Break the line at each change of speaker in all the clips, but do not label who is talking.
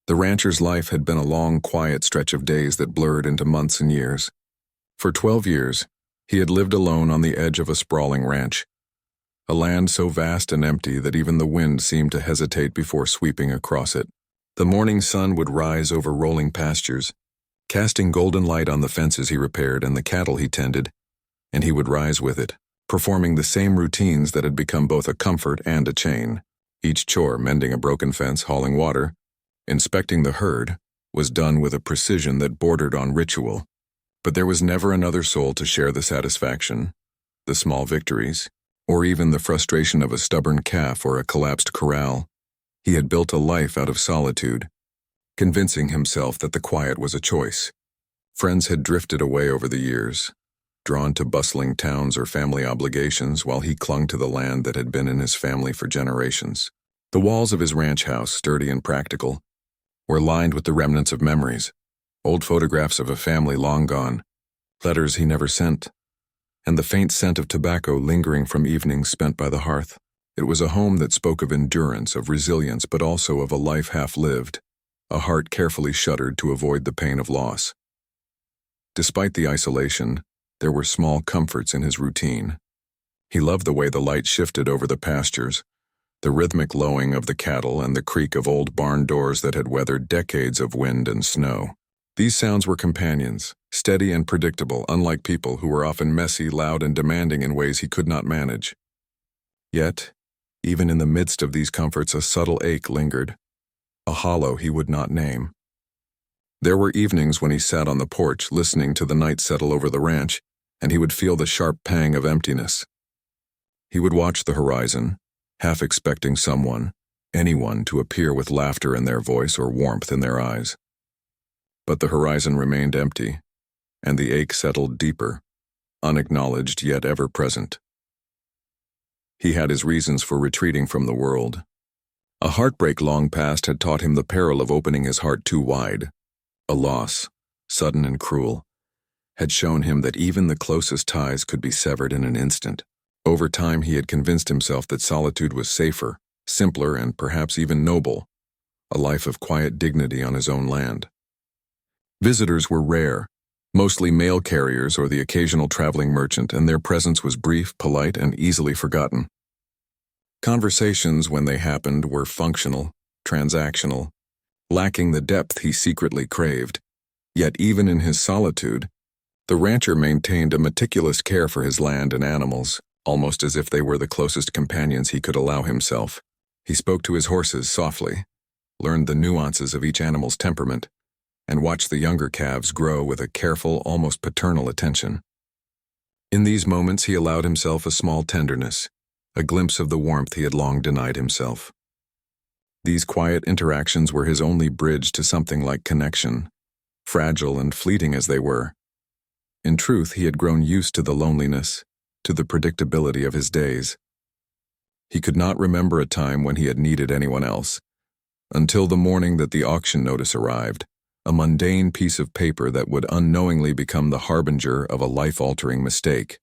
The rancher's life had been a long, quiet stretch of days that blurred into months and years. For 12 years, he had lived alone on the edge of a sprawling ranch, a land so vast and empty that even the wind seemed to hesitate before sweeping across it. The morning sun would rise over rolling pastures, casting golden light on the fences he repaired and the cattle he tended, and he would rise with it, performing the same routines that had become both a comfort and a chain. Each chore, mending a broken fence, hauling water, inspecting the herd, was done with a precision that bordered on ritual. But there was never another soul to share the satisfaction, the small victories, or even the frustration of a stubborn calf or a collapsed corral. He had built a life out of solitude, convincing himself that the quiet was a choice. Friends had drifted away over the years, drawn to bustling towns or family obligations, while he clung to the land that had been in his family for generations. The walls of his ranch house, sturdy and practical, were lined with the remnants of memories, old photographs of a family long gone, letters he never sent, and the faint scent of tobacco lingering from evenings spent by the hearth. It was a home that spoke of endurance, of resilience, but also of a life half-lived, a heart carefully shuttered to avoid the pain of loss. Despite the isolation, there were small comforts in his routine. He loved the way the light shifted over the pastures, the rhythmic lowing of the cattle and the creak of old barn doors that had weathered decades of wind and snow. These sounds were companions, steady and predictable, unlike people who were often messy, loud, and demanding in ways he could not manage. Yet, even in the midst of these comforts, a subtle ache lingered, a hollow he would not name. There were evenings when he sat on the porch listening to the night settle over the ranch, and he would feel the sharp pang of emptiness. He would watch the horizon, half expecting someone, anyone, to appear with laughter in their voice or warmth in their eyes. But the horizon remained empty, and the ache settled deeper, unacknowledged yet ever present. He had his reasons for retreating from the world. A heartbreak long past had taught him the peril of opening his heart too wide. A loss, sudden and cruel, had shown him that even the closest ties could be severed in an instant. Over time, he had convinced himself that solitude was safer, simpler, and perhaps even noble, a life of quiet dignity on his own land. Visitors were rare, mostly mail carriers or the occasional traveling merchant, and their presence was brief, polite, and easily forgotten. Conversations, when they happened, were functional, transactional, lacking the depth he secretly craved. Yet even in his solitude, the rancher maintained a meticulous care for his land and animals, almost as if they were the closest companions he could allow himself. He spoke to his horses softly, learned the nuances of each animal's temperament, and watched the younger calves grow with a careful, almost paternal attention. In these moments he allowed himself a small tenderness, a glimpse of the warmth he had long denied himself. These quiet interactions were his only bridge to something like connection, fragile and fleeting as they were. In truth, he had grown used to the loneliness, to the predictability of his days. He could not remember a time when he had needed anyone else, until the morning that the auction notice arrived, a mundane piece of paper that would unknowingly become the harbinger of a life-altering mistake.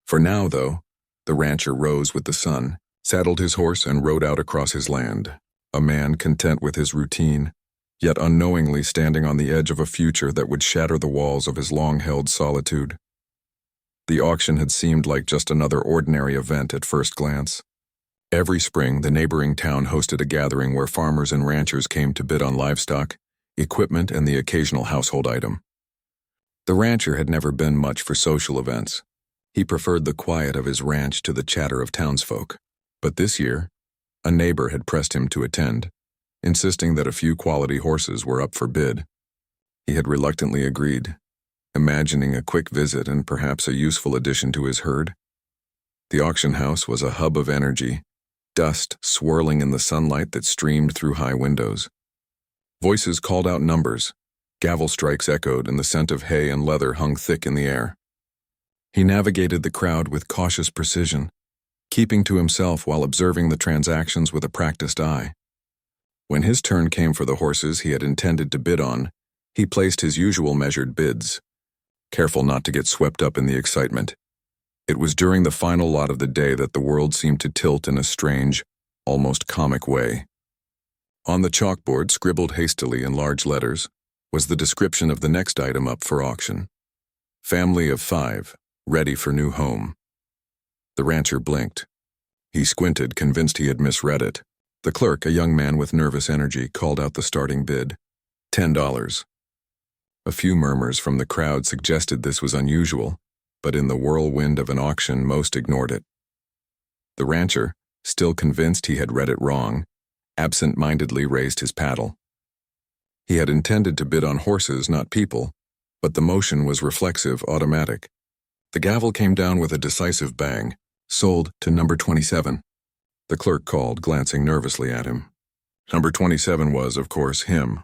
For now, though, the rancher rose with the sun, saddled his horse, and rode out across his land, a man content with his routine, yet unknowingly standing on the edge of a future that would shatter the walls of his long-held solitude. The auction had seemed like just another ordinary event at first glance. Every spring, the neighboring town hosted a gathering where farmers and ranchers came to bid on livestock, equipment, and the occasional household item. The rancher had never been much for social events. He preferred the quiet of his ranch to the chatter of townsfolk. But this year, a neighbor had pressed him to attend, insisting that a few quality horses were up for bid. He had reluctantly agreed, imagining a quick visit and perhaps a useful addition to his herd. The auction house was a hub of energy, dust swirling in the sunlight that streamed through high windows. Voices called out numbers, gavel strikes echoed, and the scent of hay and leather hung thick in the air. He navigated the crowd with cautious precision, keeping to himself while observing the transactions with a practiced eye. When his turn came for the horses he had intended to bid on, he placed his usual measured bids, careful not to get swept up in the excitement. It was during the final lot of the day that the world seemed to tilt in a strange, almost comic way. On the chalkboard, scribbled hastily in large letters, was the description of the next item up for auction. Family of 5, ready for new home. The rancher blinked. He squinted, convinced he had misread it. The clerk, a young man with nervous energy, called out the starting bid. $10. A few murmurs from the crowd suggested this was unusual, but in the whirlwind of an auction, most ignored it. The rancher, still convinced he had read it wrong, absent-mindedly raised his paddle. He had intended to bid on horses, not people, but the motion was reflexive, automatic. The gavel came down with a decisive bang. Sold to number 27. The clerk called, glancing nervously at him. Number 27 was, of course, him.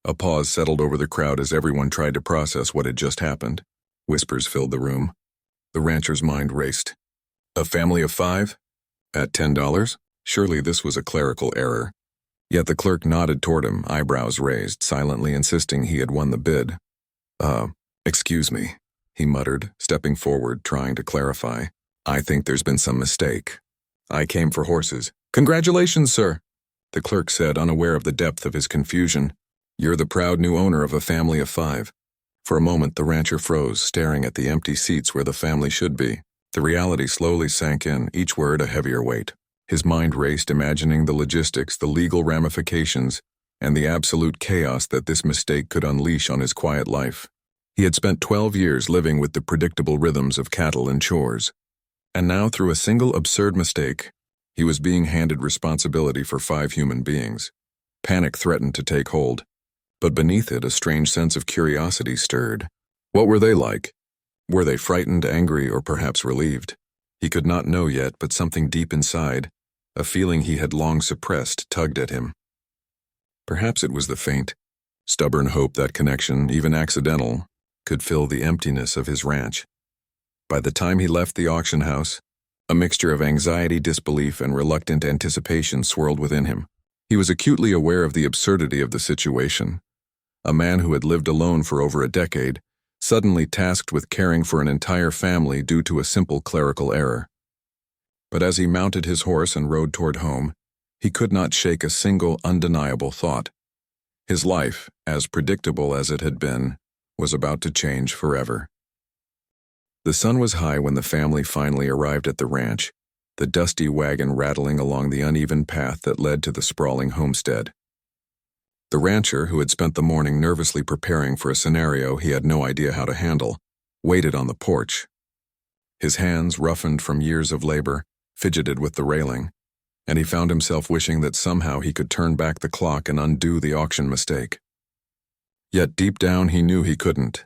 A pause settled over the crowd as everyone tried to process what had just happened. Whispers filled the room. The rancher's mind raced. A family of 5? At $10? Surely this was a clerical error. Yet the clerk nodded toward him, eyebrows raised, silently insisting he had won the bid. Excuse me, he muttered, stepping forward, trying to clarify. I think there's been some mistake. I came for horses. Congratulations, sir, the clerk said, unaware of the depth of his confusion. You're the proud new owner of a family of 5. For a moment, the rancher froze, staring at the empty seats where the family should be. The reality slowly sank in, each word a heavier weight. His mind raced, imagining the logistics, the legal ramifications, and the absolute chaos that this mistake could unleash on his quiet life. He had spent 12 years living with the predictable rhythms of cattle and chores. And now, through a single absurd mistake, he was being handed responsibility for 5 human beings. Panic threatened to take hold, but beneath it a strange sense of curiosity stirred. What were they like? Were they frightened, angry, or perhaps relieved? He could not know yet, but something deep inside, a feeling he had long suppressed, tugged at him. Perhaps it was the faint, stubborn hope that connection, even accidental, could fill the emptiness of his ranch. By the time he left the auction house, a mixture of anxiety, disbelief, and reluctant anticipation swirled within him. He was acutely aware of the absurdity of the situation. A man who had lived alone for over a decade, suddenly tasked with caring for an entire family due to a simple clerical error. But as he mounted his horse and rode toward home, he could not shake a single undeniable thought. His life, as predictable as it had been, was about to change forever. The sun was high when the family finally arrived at the ranch, the dusty wagon rattling along the uneven path that led to the sprawling homestead. The rancher, who had spent the morning nervously preparing for a scenario he had no idea how to handle, waited on the porch. His hands, roughened from years of labor, fidgeted with the railing, and he found himself wishing that somehow he could turn back the clock and undo the auction mistake. Yet deep down he knew he couldn't.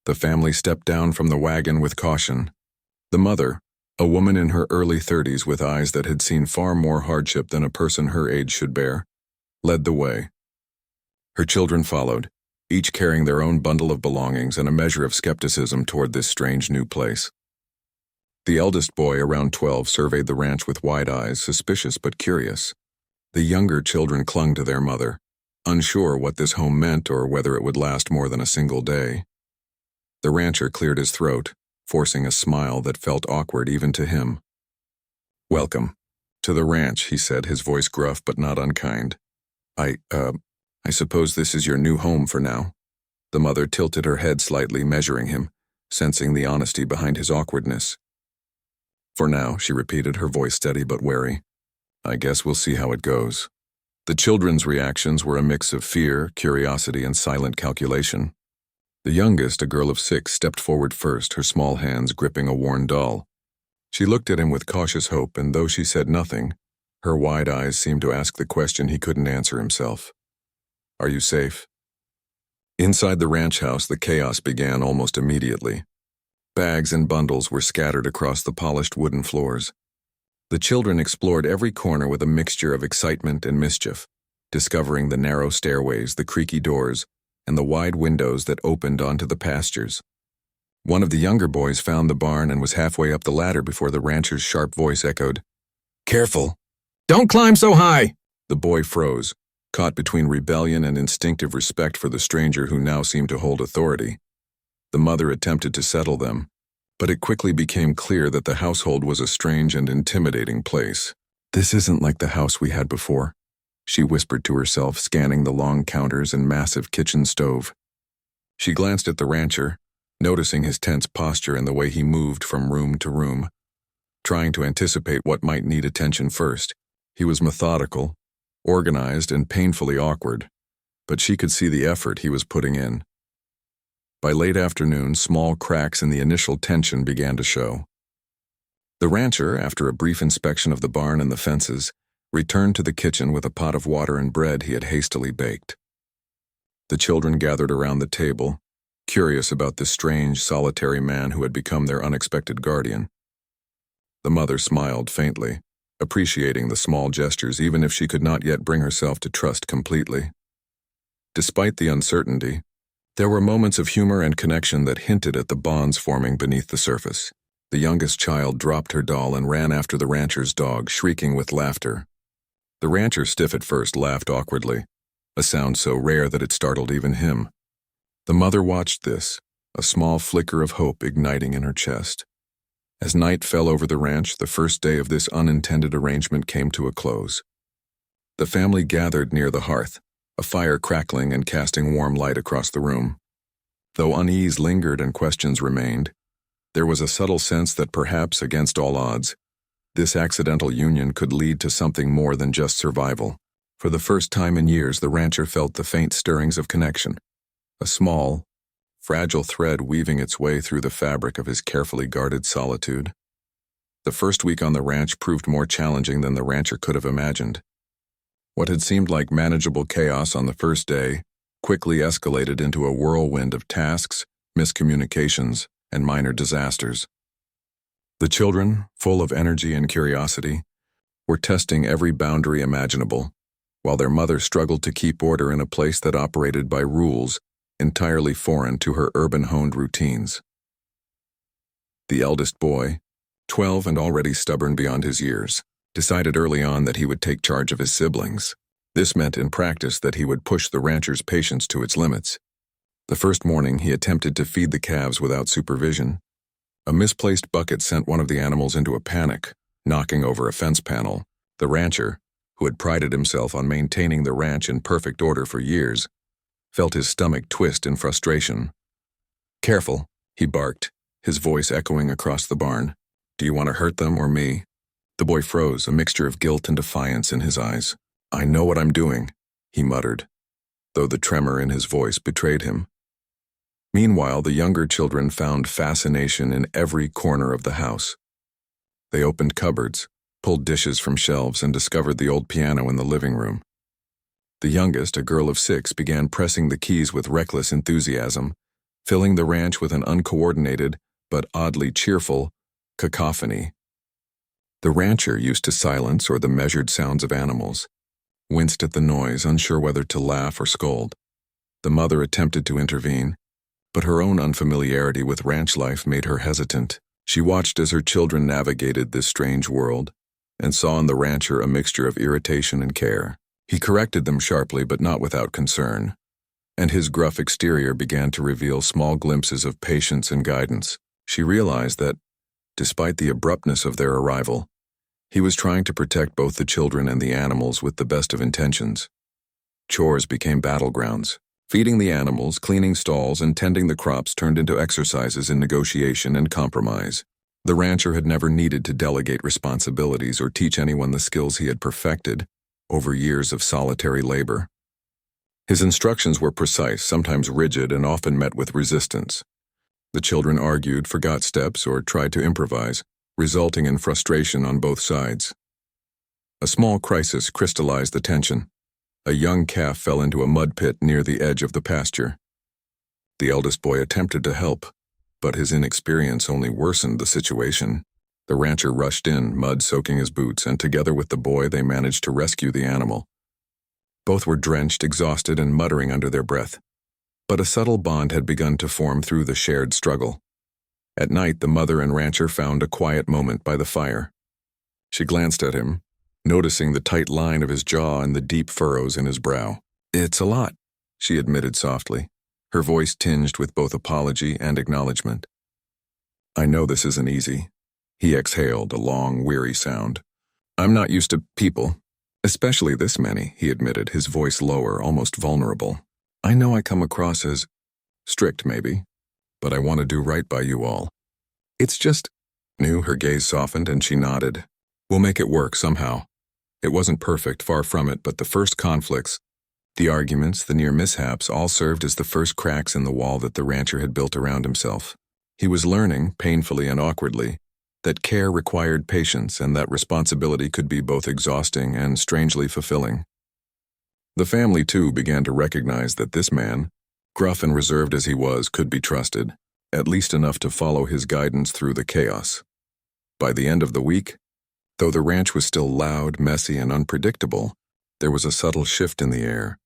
The family stepped down from the wagon with caution. The mother, a woman in her early 30s with eyes that had seen far more hardship than a person her age should bear, led the way. Her children followed, each carrying their own bundle of belongings and a measure of skepticism toward this strange new place. The eldest boy, around 12, surveyed the ranch with wide eyes, suspicious but curious. The younger children clung to their mother, unsure what this home meant or whether it would last more than a single day. The rancher cleared his throat, forcing a smile that felt awkward even to him. "Welcome to the ranch," he said, his voice gruff but not unkind. I suppose this is your new home for now." The mother tilted her head slightly, measuring him, sensing the honesty behind his awkwardness. "For now," she repeated, her voice steady but wary. "I guess we'll see how it goes." The children's reactions were a mix of fear, curiosity, and silent calculation. The youngest, a girl of 6, stepped forward first, her small hands gripping a worn doll. She looked at him with cautious hope, and though she said nothing, her wide eyes seemed to ask the question he couldn't answer himself. "Are you safe?" Inside the ranch house, the chaos began almost immediately. Bags and bundles were scattered across the polished wooden floors. The children explored every corner with a mixture of excitement and mischief, discovering the narrow stairways, the creaky doors, and the wide windows that opened onto the pastures. One of the younger boys found the barn and was halfway up the ladder before the rancher's sharp voice echoed, "Careful! Don't climb so high!" The boy froze, caught between rebellion and instinctive respect for the stranger who now seemed to hold authority. The mother attempted to settle them, but it quickly became clear that the household was a strange and intimidating place. "This isn't like the house we had before," she whispered to herself, scanning the long counters and massive kitchen stove. She glanced at the rancher, noticing his tense posture and the way he moved from room to room, trying to anticipate what might need attention first. He was methodical, organized, and painfully awkward, but she could see the effort he was putting in. By late afternoon, small cracks in the initial tension began to show. The rancher, after a brief inspection of the barn and the fences, returned to the kitchen with a pot of water and bread he had hastily baked. The children gathered around the table, curious about this strange, solitary man who had become their unexpected guardian. The mother smiled faintly, appreciating the small gestures even if she could not yet bring herself to trust completely. Despite the uncertainty, there were moments of humor and connection that hinted at the bonds forming beneath the surface. The youngest child dropped her doll and ran after the rancher's dog, shrieking with laughter. The rancher, stiff at first, laughed awkwardly, a sound so rare that it startled even him. The mother watched this, a small flicker of hope igniting in her chest. As night fell over the ranch, the first day of this unintended arrangement came to a close. The family gathered near the hearth, a fire crackling and casting warm light across the room. Though unease lingered and questions remained, there was a subtle sense that perhaps, against all odds, this accidental union could lead to something more than just survival. For the first time in years, the rancher felt the faint stirrings of connection, a small, fragile thread weaving its way through the fabric of his carefully guarded solitude. The first week on the ranch proved more challenging than the rancher could have imagined. What had seemed like manageable chaos on the first day quickly escalated into a whirlwind of tasks, miscommunications, and minor disasters. The children, full of energy and curiosity, were testing every boundary imaginable, while their mother struggled to keep order in a place that operated by rules entirely foreign to her urban-honed routines. The eldest boy, 12 and already stubborn beyond his years, decided early on that he would take charge of his siblings. This meant in practice that he would push the rancher's patience to its limits. The first morning, he attempted to feed the calves without supervision. A misplaced bucket sent one of the animals into a panic, knocking over a fence panel. The rancher, who had prided himself on maintaining the ranch in perfect order for years, felt his stomach twist in frustration. "Careful," he barked, his voice echoing across the barn. "Do you want to hurt them or me?" The boy froze, a mixture of guilt and defiance in his eyes. "I know what I'm doing," he muttered, though the tremor in his voice betrayed him. Meanwhile, the younger children found fascination in every corner of the house. They opened cupboards, pulled dishes from shelves, and discovered the old piano in the living room. The youngest, a girl of 6, began pressing the keys with reckless enthusiasm, filling the ranch with an uncoordinated but oddly cheerful cacophony. The rancher, used to silence or the measured sounds of animals, winced at the noise, unsure whether to laugh or scold. The mother attempted to intervene, but her own unfamiliarity with ranch life made her hesitant. She watched as her children navigated this strange world, and saw in the rancher a mixture of irritation and care. He corrected them sharply but not without concern, and his gruff exterior began to reveal small glimpses of patience and guidance. She realized that, despite the abruptness of their arrival, he was trying to protect both the children and the animals with the best of intentions. Chores became battlegrounds. Feeding the animals, cleaning stalls, and tending the crops turned into exercises in negotiation and compromise. The rancher had never needed to delegate responsibilities or teach anyone the skills he had perfected over years of solitary labor. His instructions were precise, sometimes rigid, and often met with resistance. The children argued, forgot steps, or tried to improvise, resulting in frustration on both sides. A small crisis crystallized the tension. A young calf fell into a mud pit near the edge of the pasture. The eldest boy attempted to help, but his inexperience only worsened the situation. The rancher rushed in, mud soaking his boots, and together with the boy they managed to rescue the animal. Both were drenched, exhausted, and muttering under their breath. But a subtle bond had begun to form through the shared struggle. At night, the mother and rancher found a quiet moment by the fire. She glanced at him, noticing the tight line of his jaw and the deep furrows in his brow. "It's a lot," she admitted softly, her voice tinged with both apology and acknowledgement. "I know this isn't easy." He exhaled, a long, weary sound. "I'm not used to people. Especially this many, he admitted, his voice lower, almost vulnerable. I know I come across as strict, maybe, but I want to do right by you all. It's just new. Her gaze softened and she nodded. We'll make it work somehow. It wasn't perfect, far from it, but the first conflicts, the arguments, the near mishaps, all served as the first cracks in the wall that the rancher had built around himself. He was learning, painfully and awkwardly, that care required patience and that responsibility could be both exhausting and strangely fulfilling. The family, too, began to recognize that this man, gruff and reserved as he was, could be trusted, at least enough to follow his guidance through the chaos. By the end of the week, though the ranch was still loud, messy, and unpredictable, there was a subtle shift in the air.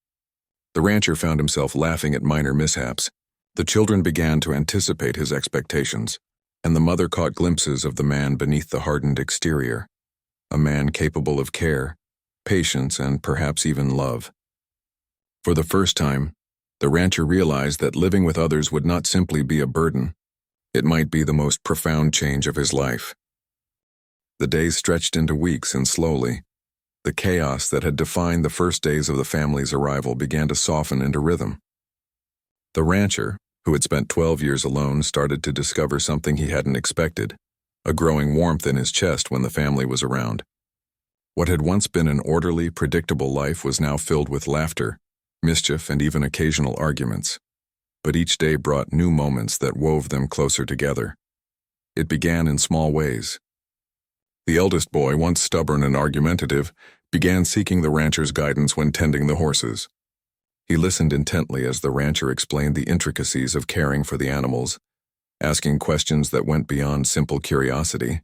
The rancher found himself laughing at minor mishaps. The children began to anticipate his expectations, and the mother caught glimpses of the man beneath the hardened exterior, a man capable of care, patience, and perhaps even love. For the first time, the rancher realized that living with others would not simply be a burden. It might be the most profound change of his life. The days stretched into weeks, and slowly, the chaos that had defined the first days of the family's arrival began to soften into rhythm. The rancher, who had spent 12 years alone, started to discover something he hadn't expected, a growing warmth in his chest when the family was around. What had once been an orderly, predictable life was now filled with laughter, mischief, and even occasional arguments. But each day brought new moments that wove them closer together. It began in small ways. The eldest boy, once stubborn and argumentative, began seeking the rancher's guidance when tending the horses. He listened intently as the rancher explained the intricacies of caring for the animals, asking questions that went beyond simple curiosity.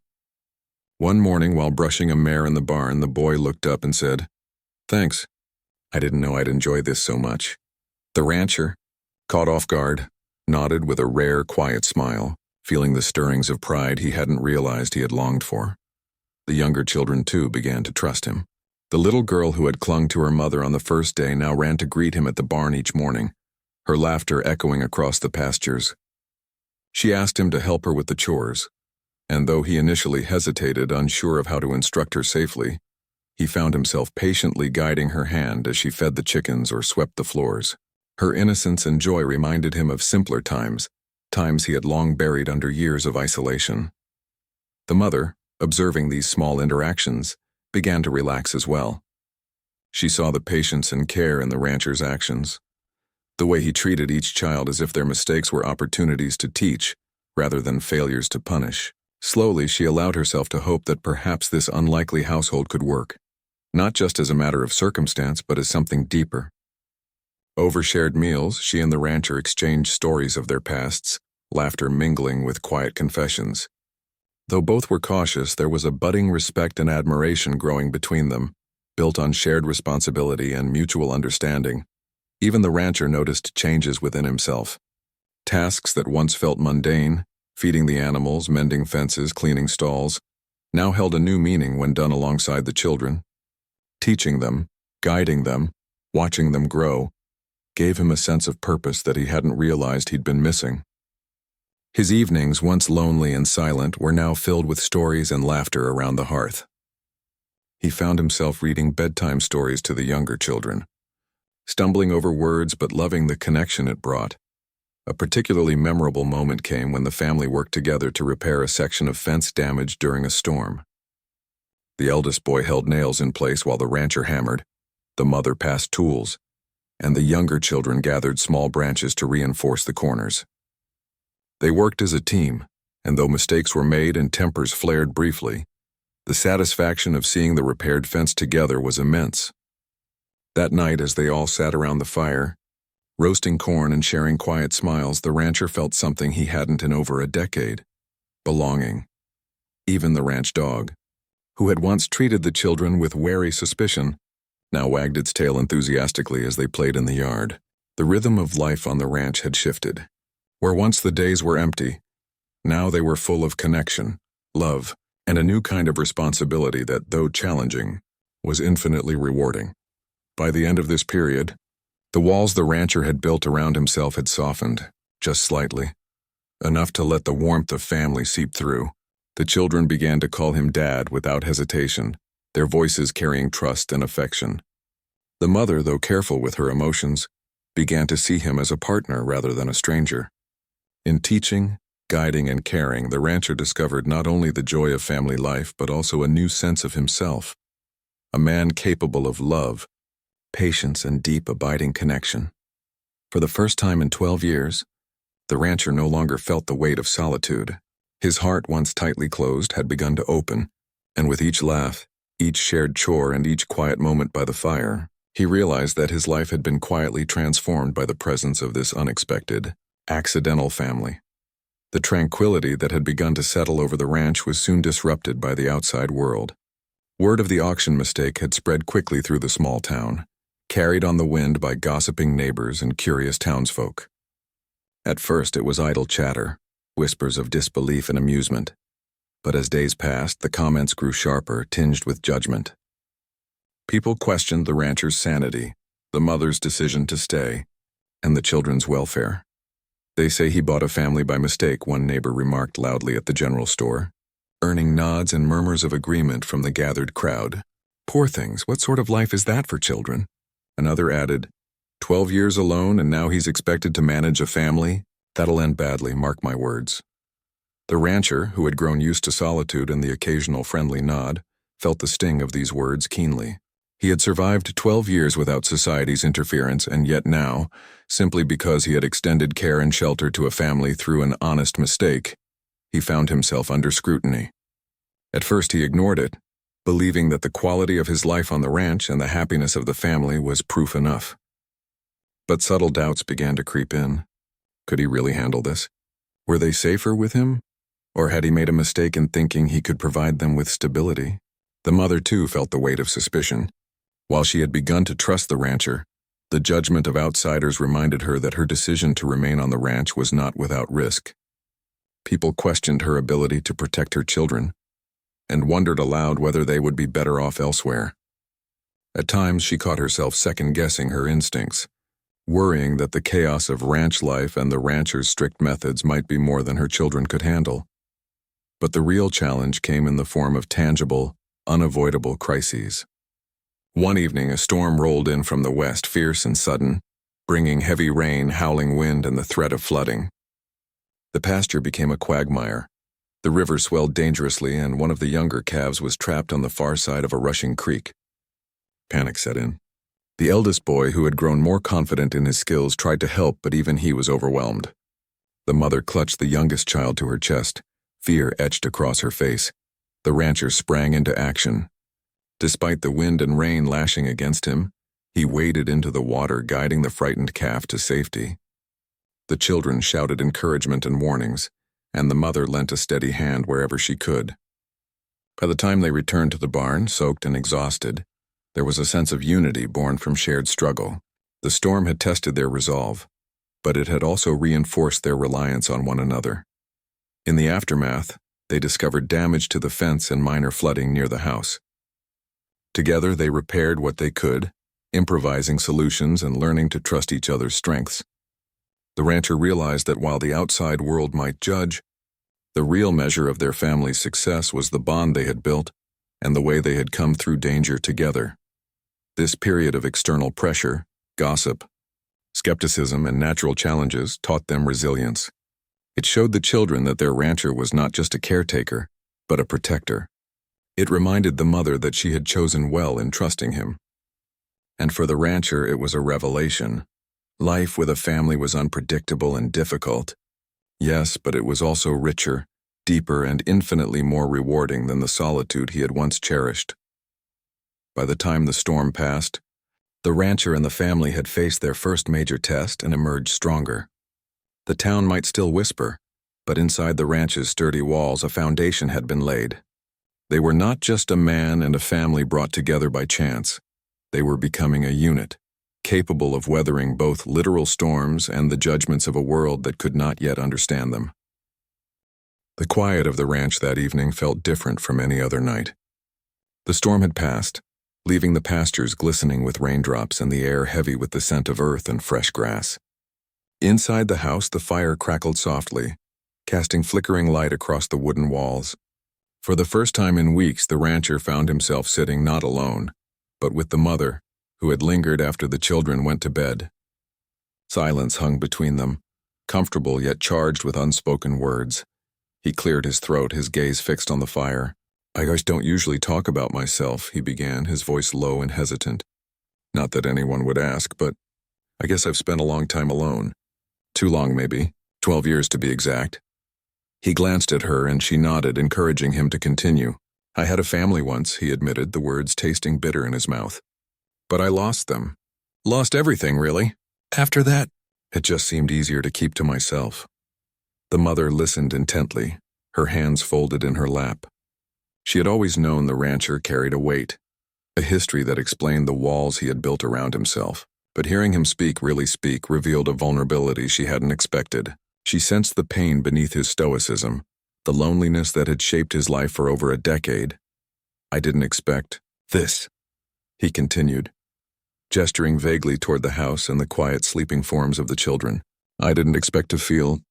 One morning, while brushing a mare in the barn, the boy looked up and said, "Thanks. I didn't know I'd enjoy this so much." The rancher, caught off guard, nodded with a rare, quiet smile, feeling the stirrings of pride he hadn't realized he had longed for. The younger children, too, began to trust him. The little girl who had clung to her mother on the first day now ran to greet him at the barn each morning, her laughter echoing across the pastures. She asked him to help her with the chores, and though he initially hesitated, unsure of how to instruct her safely, he found himself patiently guiding her hand as she fed the chickens or swept the floors. Her innocence and joy reminded him of simpler times, times he had long buried under years of isolation. The mother, observing these small interactions, began to relax as well. She saw the patience and care in the rancher's actions, the way he treated each child as if their mistakes were opportunities to teach, rather than failures to punish. Slowly, she allowed herself to hope that perhaps this unlikely household could work, not just as a matter of circumstance, but as something deeper. Over shared meals, she and the rancher exchanged stories of their pasts, laughter mingling with quiet confessions. Though both were cautious, there was a budding respect and admiration growing between them, built on shared responsibility and mutual understanding. Even the rancher noticed changes within himself. Tasks that once felt mundane, feeding the animals, mending fences, cleaning stalls, now held a new meaning when done alongside the children. Teaching them, guiding them, watching them grow, gave him a sense of purpose that he hadn't realized he'd been missing. His evenings, once lonely and silent, were now filled with stories and laughter around the hearth. He found himself reading bedtime stories to the younger children, stumbling over words but loving the connection it brought. A particularly memorable moment came when the family worked together to repair a section of fence damaged during a storm. The eldest boy held nails in place while the rancher hammered, the mother passed tools, and the younger children gathered small branches to reinforce the corners. They worked as a team, and though mistakes were made and tempers flared briefly, the satisfaction of seeing the repaired fence together was immense. That night, as they all sat around the fire, roasting corn and sharing quiet smiles, the rancher felt something he hadn't in over a decade: belonging. Even the ranch dog, who had once treated the children with wary suspicion, now wagged its tail enthusiastically as they played in the yard. The rhythm of life on the ranch had shifted. Where once the days were empty, now they were full of connection, love, and a new kind of responsibility that, though challenging, was infinitely rewarding. By the end of this period, the walls the rancher had built around himself had softened, just slightly, enough to let the warmth of family seep through. The children began to call him Dad without hesitation, their voices carrying trust and affection. The mother, though careful with her emotions, began to see him as a partner rather than a stranger. In teaching, guiding, and caring, the rancher discovered not only the joy of family life but also a new sense of himself, a man capable of love, patience, and deep, abiding connection. For the first time in 12 years, the rancher no longer felt the weight of solitude. His heart, once tightly closed, had begun to open, and with each laugh, each shared chore, and each quiet moment by the fire, he realized that his life had been quietly transformed by the presence of this unexpected, accidental family. The tranquility that had begun to settle over the ranch was soon disrupted by the outside world. Word of the auction mistake had spread quickly through the small town, carried on the wind by gossiping neighbors and curious townsfolk. At first it was idle chatter, whispers of disbelief and amusement. But as days passed, the comments grew sharper, tinged with judgment. People questioned the rancher's sanity, the mother's decision to stay, and the children's welfare. "They say he bought a family by mistake," one neighbor remarked loudly at the general store, earning nods and murmurs of agreement from the gathered crowd. "Poor things, what sort of life is that for children?" Another added, 12 years alone and now he's expected to manage a family? That'll end badly, mark my words." The rancher, who had grown used to solitude and the occasional friendly nod, felt the sting of these words keenly. He had survived 12 years without society's interference, and yet now, simply because he had extended care and shelter to a family through an honest mistake, he found himself under scrutiny. At first he ignored it, believing that the quality of his life on the ranch and the happiness of the family was proof enough. But subtle doubts began to creep in. Could he really handle this? Were they safer with him? Or had he made a mistake in thinking he could provide them with stability? The mother, too, felt the weight of suspicion. While she had begun to trust the rancher, the judgment of outsiders reminded her that her decision to remain on the ranch was not without risk. People questioned her ability to protect her children, and wondered aloud whether they would be better off elsewhere. At times she caught herself second-guessing her instincts, worrying that the chaos of ranch life and the rancher's strict methods might be more than her children could handle. But the real challenge came in the form of tangible, unavoidable crises. One evening, a storm rolled in from the west, fierce and sudden, bringing heavy rain, howling wind, and the threat of flooding. The pasture became a quagmire. The river swelled dangerously, and one of the younger calves was trapped on the far side of a rushing creek. Panic set in. The eldest boy, who had grown more confident in his skills, tried to help, but even he was overwhelmed. The mother clutched the youngest child to her chest, fear etched across her face. The rancher sprang into action. Despite the wind and rain lashing against him, he waded into the water, guiding the frightened calf to safety. The children shouted encouragement and warnings, and the mother lent a steady hand wherever she could. By the time they returned to the barn, soaked and exhausted, there was a sense of unity born from shared struggle. The storm had tested their resolve, but it had also reinforced their reliance on one another. In the aftermath, they discovered damage to the fence and minor flooding near the house. Together they repaired what they could, improvising solutions and learning to trust each other's strengths. The rancher realized that while the outside world might judge, the real measure of their family's success was the bond they had built and the way they had come through danger together. This period of external pressure, gossip, skepticism, and natural challenges taught them resilience. It showed the children that their rancher was not just a caretaker, but a protector. It reminded the mother that she had chosen well in trusting him. And for the rancher, it was a revelation. Life with a family was unpredictable and difficult. Yes, but it was also richer, deeper, and infinitely more rewarding than the solitude he had once cherished. By the time the storm passed, the rancher and the family had faced their first major test and emerged stronger. The town might still whisper, but inside the ranch's sturdy walls a foundation had been laid. They were not just a man and a family brought together by chance. They were becoming a unit, capable of weathering both literal storms and the judgments of a world that could not yet understand them. The quiet of the ranch that evening felt different from any other night. The storm had passed, leaving the pastures glistening with raindrops and the air heavy with the scent of earth and fresh grass. Inside the house, the fire crackled softly, casting flickering light across the wooden walls. For the first time in weeks, the rancher found himself sitting not alone, but with the mother, who had lingered after the children went to bed. Silence hung between them, comfortable yet charged with unspoken words. He cleared his throat, his gaze fixed on the fire. "I just don't usually talk about myself," he began, his voice low and hesitant. "Not that anyone would ask, but I guess I've spent a long time alone. Too long, maybe. 12 years to be exact." He glanced at her and she nodded, encouraging him to continue. "I had a family once," he admitted, the words tasting bitter in his mouth. "But I lost them. Lost everything, really. After that, it just seemed easier to keep to myself." The mother listened intently, her hands folded in her lap. She had always known the rancher carried a weight, a history that explained the walls he had built around himself. But hearing him really speak, revealed a vulnerability she hadn't expected. She sensed the pain beneath his stoicism, the loneliness that had shaped his life for over a decade. "I didn't expect this," he continued, gesturing vaguely toward the house and the quiet sleeping forms of the children. "I didn't expect to feel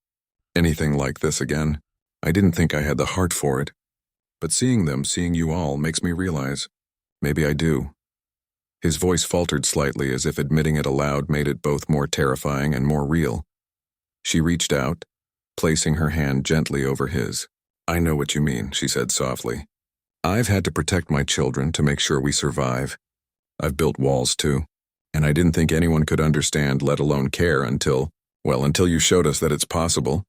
anything like this again. I didn't think I had the heart for it. But seeing you all, makes me realize, maybe I do." His voice faltered slightly, as if admitting it aloud made it both more terrifying and more real. She reached out, placing her hand gently over his. "I know what you mean," she said softly. "I've had to protect my children to make sure we survive. I've built walls too, and I didn't think anyone could understand, let alone care, until you showed us that it's possible."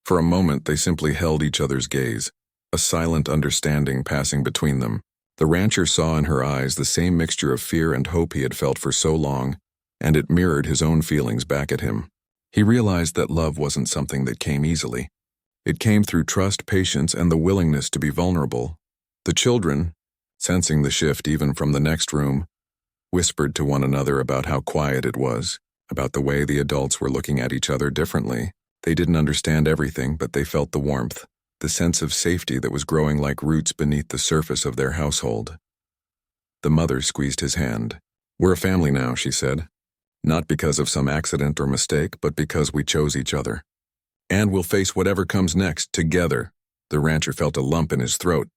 For a moment, they simply held each other's gaze, a silent understanding passing between them. The rancher saw in her eyes the same mixture of fear and hope he had felt for so long, and it mirrored his own feelings back at him. He realized that love wasn't something that came easily. It came through trust, patience, and the willingness to be vulnerable. The children, sensing the shift even from the next room, whispered to one another about how quiet it was, about the way the adults were looking at each other differently. They didn't understand everything, but they felt the warmth, the sense of safety that was growing like roots beneath the surface of their household. The mother squeezed his hand. "We're a family now," she said. "Not because of some accident or mistake, but because we chose each other. And we'll face whatever comes next, together." The rancher felt a lump in his throat.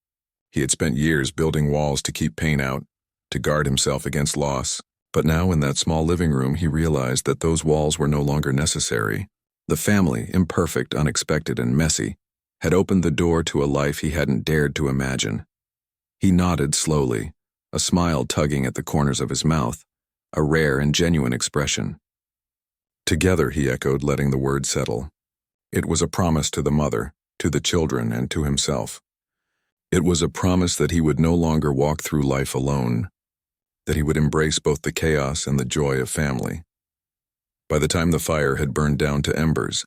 He had spent years building walls to keep pain out, to guard himself against loss. But now in that small living room, he realized that those walls were no longer necessary. The family, imperfect, unexpected, and messy, had opened the door to a life he hadn't dared to imagine. He nodded slowly, a smile tugging at the corners of his mouth, a rare and genuine expression. "Together," he echoed, letting the word settle. It was a promise to the mother, to the children, and to himself. It was a promise that he would no longer walk through life alone, that he would embrace both the chaos and the joy of family. By the time the fire had burned down to embers,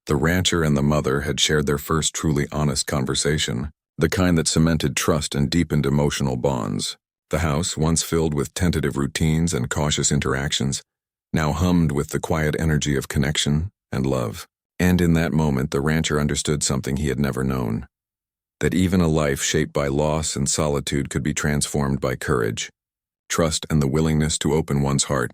the rancher and the mother had shared their first truly honest conversation, the kind that cemented trust and deepened emotional bonds. The house, once filled with tentative routines and cautious interactions, now hummed with the quiet energy of connection and love. And in that moment, the rancher understood something he had never known, that even a life shaped by loss and solitude could be transformed by courage, trust, and the willingness to open one's heart.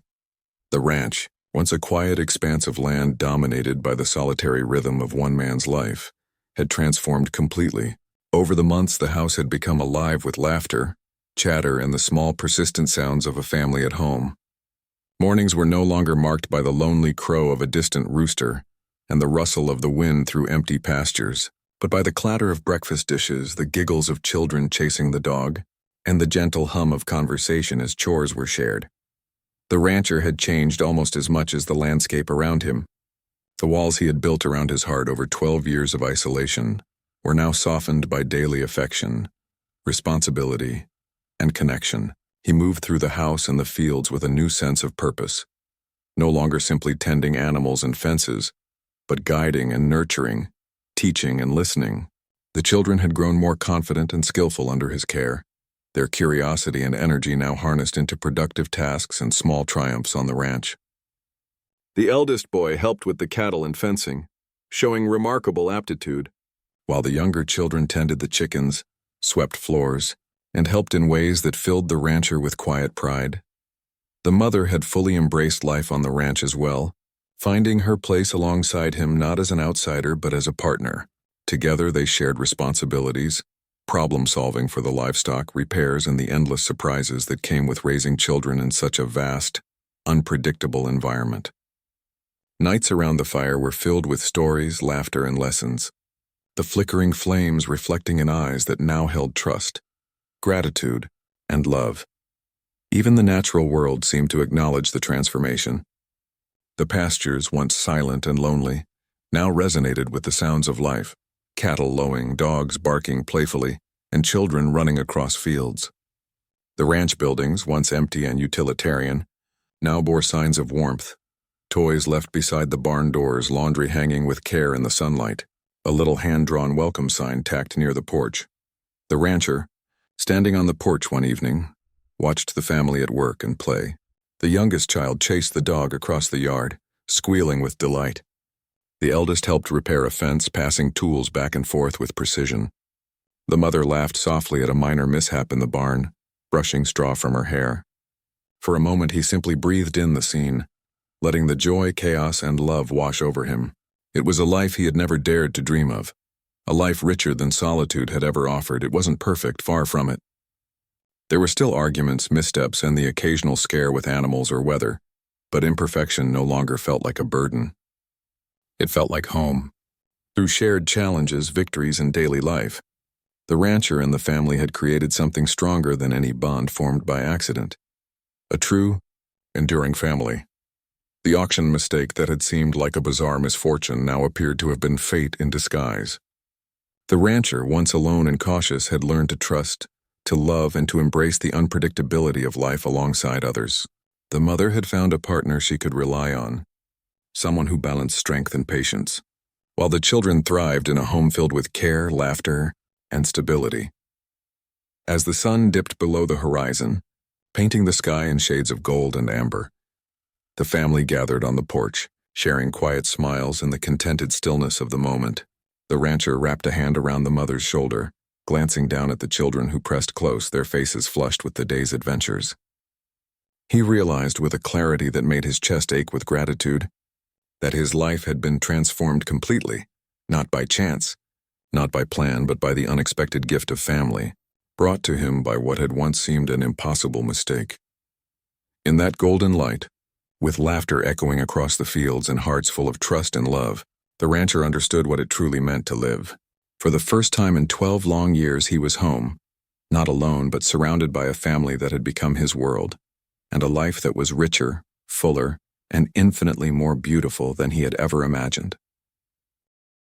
The ranch, once a quiet expanse of land dominated by the solitary rhythm of one man's life, had transformed completely. Over the months, the house had become alive with laughter, chatter, and the small, persistent sounds of a family at home. Mornings were no longer marked by the lonely crow of a distant rooster and the rustle of the wind through empty pastures, but by the clatter of breakfast dishes, the giggles of children chasing the dog, and the gentle hum of conversation as chores were shared. The rancher had changed almost as much as the landscape around him. The walls he had built around his heart over 12 years of isolation were now softened by daily affection, responsibility, and connection. He moved through the house and the fields with a new sense of purpose, no longer simply tending animals and fences, but guiding and nurturing, teaching and listening. The children had grown more confident and skillful under his care, their curiosity and energy now harnessed into productive tasks and small triumphs on the ranch. The eldest boy helped with the cattle and fencing, showing remarkable aptitude, while the younger children tended the chickens, swept floors, and helped in ways that filled the rancher with quiet pride. The mother had fully embraced life on the ranch as well, finding her place alongside him not as an outsider but as a partner. Together they shared responsibilities, problem-solving for the livestock, repairs, and the endless surprises that came with raising children in such a vast, unpredictable environment. Nights around the fire were filled with stories, laughter, and lessons, the flickering flames reflecting in eyes that now held trust, gratitude, and love. Even the natural world seemed to acknowledge the transformation. The pastures, once silent and lonely, now resonated with the sounds of life, cattle lowing, dogs barking playfully, and children running across fields. The ranch buildings, once empty and utilitarian, now bore signs of warmth, toys left beside the barn doors, laundry hanging with care in the sunlight, a little hand-drawn welcome sign tacked near the porch. The rancher, standing on the porch one evening, watched the family at work and play. The youngest child chased the dog across the yard, squealing with delight. The eldest helped repair a fence, passing tools back and forth with precision. The mother laughed softly at a minor mishap in the barn, brushing straw from her hair. For a moment he simply breathed in the scene, letting the joy, chaos, and love wash over him. It was a life he had never dared to dream of, a life richer than solitude had ever offered. It wasn't perfect, far from it. There were still arguments, missteps, and the occasional scare with animals or weather, but imperfection no longer felt like a burden. It felt like home. Through shared challenges, victories, and daily life, the rancher and the family had created something stronger than any bond formed by accident. A true, enduring family. The auction mistake that had seemed like a bizarre misfortune now appeared to have been fate in disguise. The rancher, once alone and cautious, had learned to trust, to love, and to embrace the unpredictability of life alongside others. The mother had found a partner she could rely on, someone who balanced strength and patience, while the children thrived in a home filled with care, laughter, and stability. As the sun dipped below the horizon, painting the sky in shades of gold and amber, the family gathered on the porch, sharing quiet smiles in the contented stillness of the moment. The rancher wrapped a hand around the mother's shoulder, glancing down at the children who pressed close, their faces flushed with the day's adventures. He realized with a clarity that made his chest ache with gratitude that his life had been transformed completely, not by chance, not by plan, but by the unexpected gift of family, brought to him by what had once seemed an impossible mistake. In that golden light, with laughter echoing across the fields and hearts full of trust and love, the rancher understood what it truly meant to live. For the first time in 12 long years he was home, not alone but surrounded by a family that had become his world, and a life that was richer, fuller, and infinitely more beautiful than he had ever imagined.